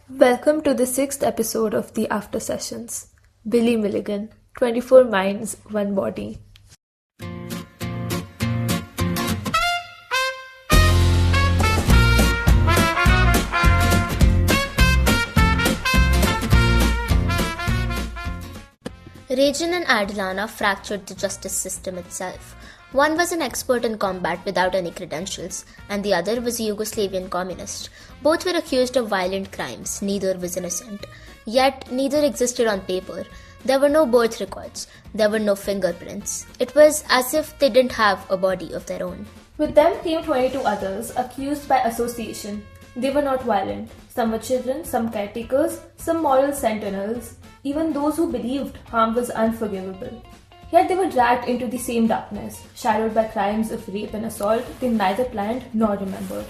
Welcome to the sixth episode of the AfterSessions. Billy Milligan, 24 Minds, One Body. Regin and Adilana fractured the justice system itself. One was an expert in combat without any credentials, and the other was a Yugoslavian communist. Both were accused of violent crimes, neither was innocent. Yet, neither existed on paper. There were no birth records, there were no fingerprints. It was as if they didn't have a body of their own. With them came 22 others, accused by association. They were not violent. Some were children, some caretakers, some moral sentinels. Even those who believed harm was unforgivable. Yet they were dragged into the same darkness, shadowed by crimes of rape and assault they neither planned nor remembered.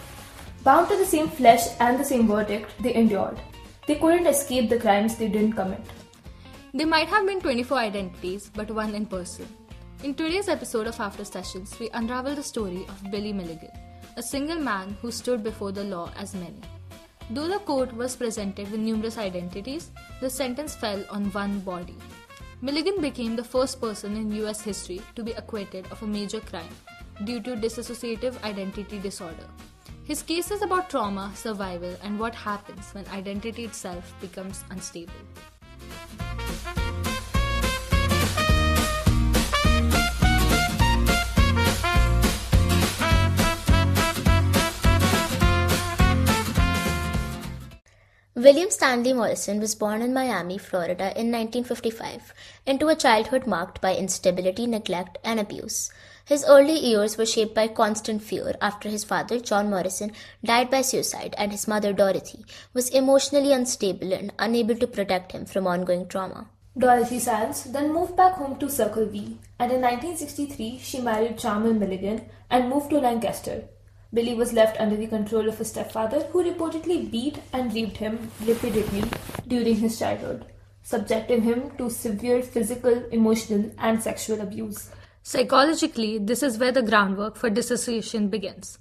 Bound to the same flesh and the same verdict, they endured. They couldn't escape the crimes they didn't commit. There might have been 24 identities, but one in person. In today's episode of AfterSessions, we unravel the story of Billy Milligan, a single man who stood before the law as many. Though the court was presented with numerous identities, the sentence fell on one body. Milligan became the first person in US history to be acquitted of a major crime due to dissociative identity disorder. His case is about trauma, survival, and what happens when identity itself becomes unstable. William Stanley Morrison was born in Miami, Florida in 1955 into a childhood marked by instability, neglect, and abuse. His early years were shaped by constant fear after his father, John Morrison, died by suicide and his mother, Dorothy, was emotionally unstable and unable to protect him from ongoing trauma. Dorothy Sands then moved back home to Circle V, and in 1963 she married Charmel Milligan and moved to Lancaster. Billy was left under the control of his stepfather, who reportedly beat and raped him repeatedly during his childhood, subjecting him to severe physical, emotional, and sexual abuse. Psychologically, this is where the groundwork for dissociation begins.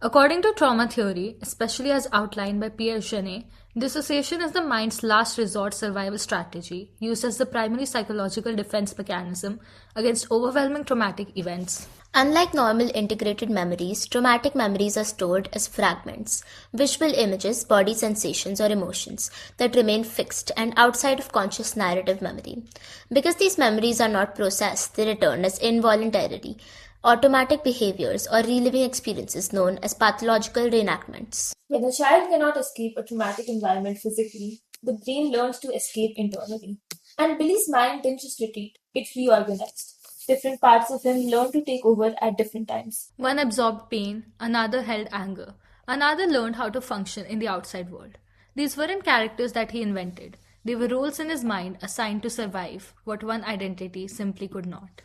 According to trauma theory, especially as outlined by Pierre Genet, dissociation is the mind's last resort survival strategy used as the primary psychological defense mechanism against overwhelming traumatic events. Unlike normal integrated memories, traumatic memories are stored as fragments, visual images, body sensations, or emotions that remain fixed and outside of conscious narrative memory. Because these memories are not processed, they return as involuntarily, automatic behaviors or reliving experiences known as pathological reenactments. When a child cannot escape a traumatic environment physically, the brain learns to escape internally. And Billy's mind didn't just retreat, it reorganized. Different parts of him learned to take over at different times. One absorbed pain, another held anger, another learned how to function in the outside world. These weren't characters that he invented. They were roles in his mind assigned to survive what one identity simply could not.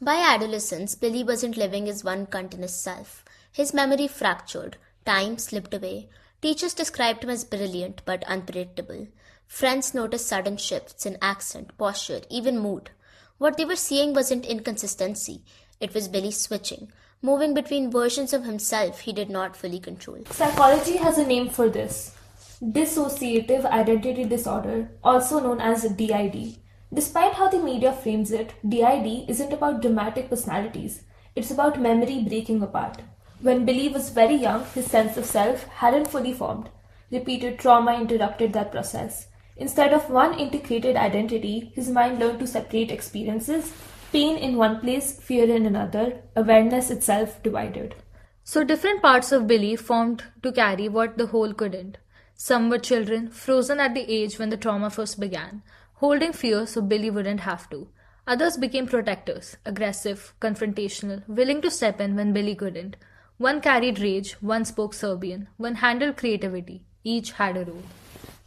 By adolescence, Billy wasn't living as one continuous self. His memory fractured, time slipped away. Teachers described him as brilliant but unpredictable. Friends noticed sudden shifts in accent, posture, even mood. What they were seeing wasn't inconsistency, it was Billy switching, moving between versions of himself he did not fully control. Psychology has a name for this: dissociative identity disorder, also known as DID. Despite how the media frames it, DID isn't about dramatic personalities, it's about memory breaking apart. When Billy was very young, his sense of self hadn't fully formed. Repeated trauma interrupted that process. Instead of one integrated identity, his mind learned to separate experiences, pain in one place, fear in another, awareness itself divided. So different parts of Billy formed to carry what the whole couldn't. Some were children, frozen at the age when the trauma first began, holding fear so Billy wouldn't have to. Others became protectors, aggressive, confrontational, willing to step in when Billy couldn't. One carried rage, one spoke Serbian, one handled creativity. Each had a role.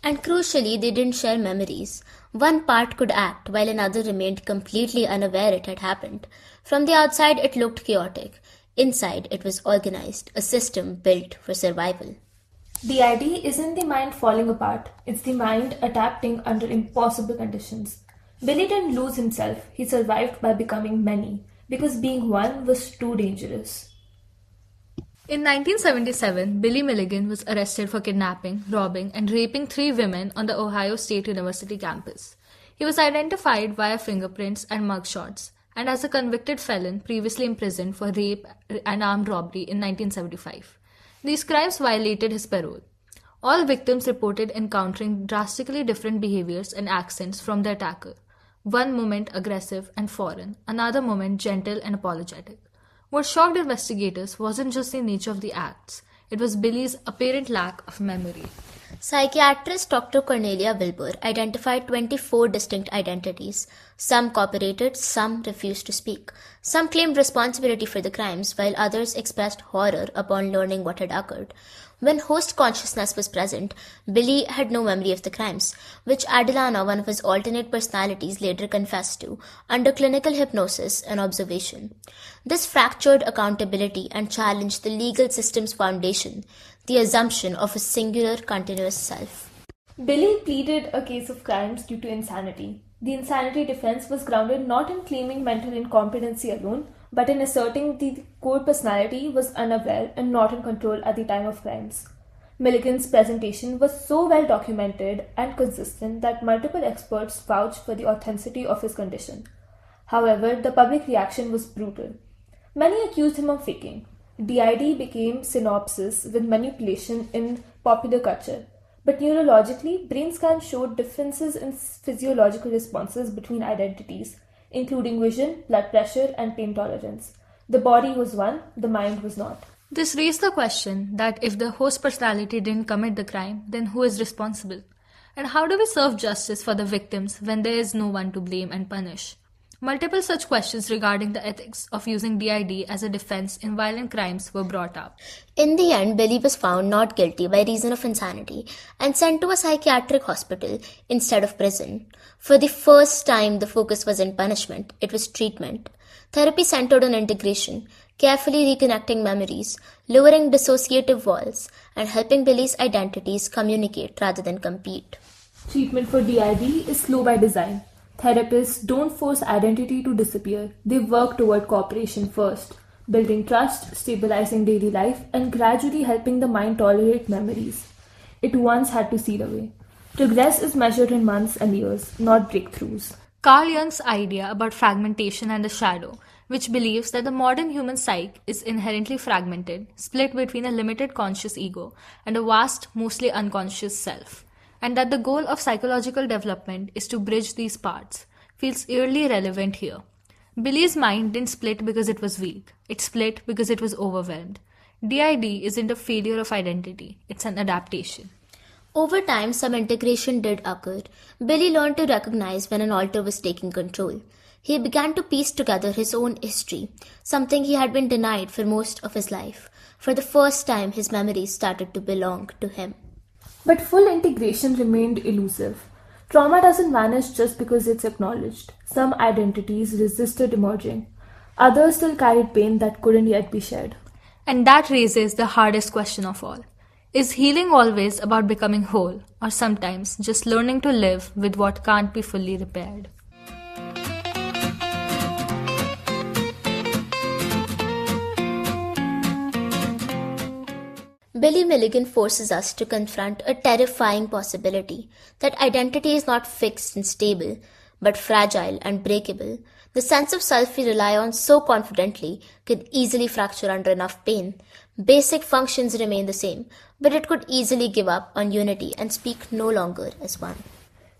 And crucially, they didn't share memories. One part could act while another remained completely unaware it had happened. From the outside, it looked chaotic. Inside, it was organized, a system built for survival. The idea isn't the mind falling apart, it's the mind adapting under impossible conditions. Billy didn't lose himself, he survived by becoming many, because being one was too dangerous. In 1977, Billy Milligan was arrested for kidnapping, robbing, and raping 3 women on the Ohio State University campus. He was identified via fingerprints and mugshots, and as a convicted felon previously imprisoned for rape and armed robbery in 1975. These crimes violated his parole. All victims reported encountering drastically different behaviors and accents from the attacker. One moment aggressive and foreign, another moment gentle and apologetic. What shocked investigators wasn't just the nature of the acts, it was Billy's apparent lack of memory. Psychiatrist Dr. Cornelia Wilbur identified 24 distinct identities. Some cooperated, some refused to speak. Some claimed responsibility for the crimes, while others expressed horror upon learning what had occurred. When host consciousness was present, Billy had no memory of the crimes, which Adilana, one of his alternate personalities, later confessed to, under clinical hypnosis and observation. This fractured accountability and challenged the legal system's foundation, the assumption of a singular, continuous self. Billy pleaded a case of crimes due to insanity. The insanity defense was grounded not in claiming mental incompetency alone, but in asserting the core personality was unaware and not in control at the time of crimes. Milligan's presentation was so well documented and consistent that multiple experts vouched for the authenticity of his condition. However, the public reaction was brutal. Many accused him of faking. DID became synopsis with manipulation in popular culture. But neurologically, brain scans showed differences in physiological responses between identities, including vision, blood pressure, and pain tolerance. The body was one, the mind was not. This raised the question that if the host personality didn't commit the crime, then who is responsible? And how do we serve justice for the victims when there is no one to blame and punish? Multiple such questions regarding the ethics of using DID as a defense in violent crimes were brought up. In the end, Billy was found not guilty by reason of insanity and sent to a psychiatric hospital instead of prison. For the first time, the focus wasn't punishment, it was treatment. Therapy centered on integration, carefully reconnecting memories, lowering dissociative walls, and helping Billy's identities communicate rather than compete. Treatment for DID is slow by design. Therapists don't force identity to disappear. They work toward cooperation first, building trust, stabilizing daily life, and gradually helping the mind tolerate memories it once had to seal away. Progress is measured in months and years, not breakthroughs. Carl Jung's idea about fragmentation and the shadow, which believes that the modern human psyche is inherently fragmented, split between a limited conscious ego and a vast, mostly unconscious self, and that the goal of psychological development is to bridge these parts, feels eerily relevant here. Billy's mind didn't split because it was weak. It split because it was overwhelmed. DID isn't a failure of identity. It's an adaptation. Over time, some integration did occur. Billy learned to recognize when an alter was taking control. He began to piece together his own history, something he had been denied for most of his life. For the first time, his memories started to belong to him. But full integration remained elusive. Trauma doesn't vanish just because it's acknowledged. Some identities resisted emerging. Others still carried pain that couldn't yet be shared. And that raises the hardest question of all. Is healing always about becoming whole, or sometimes just learning to live with what can't be fully repaired? Billy Milligan forces us to confront a terrifying possibility that identity is not fixed and stable, but fragile and breakable. The sense of self we rely on so confidently could easily fracture under enough pain. Basic functions remain the same, but it could easily give up on unity and speak no longer as one.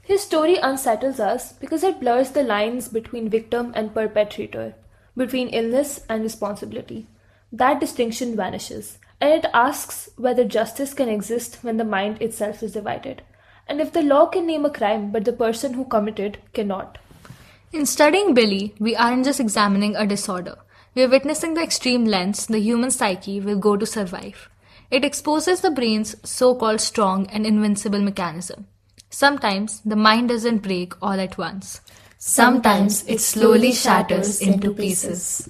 His story unsettles us because it blurs the lines between victim and perpetrator, between illness and responsibility. That distinction vanishes. And it asks whether justice can exist when the mind itself is divided, and if the law can name a crime but the person who committed cannot. In studying Billy, we aren't just examining a disorder. We are witnessing the extreme lengths the human psyche will go to survive. It exposes the brain's so-called strong and invincible mechanism. Sometimes the mind doesn't break all at once. Sometimes it slowly shatters into pieces.